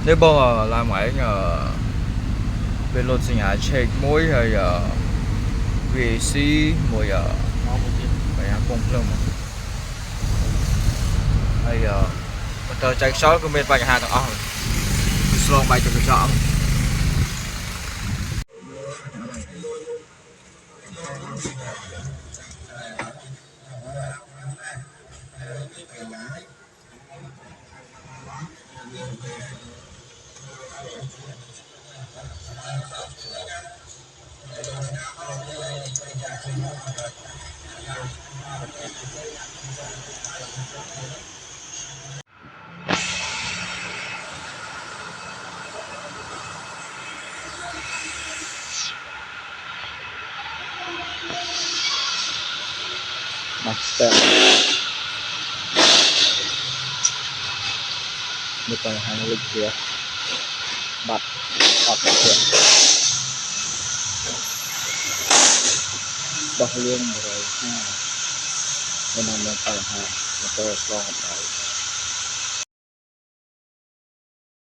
thế bò làm ấy nhờ bên lột sinh hạ check mối hay về si mùi phải cùng luôn mà hay mình tờ chạy sót của bên vài hàng thằng ong slow bay cho cái chọn master một tờ hàng lịch kia bật ọt kia bật liên rồi ha bên này một tờ hàng một tờ slow một tờ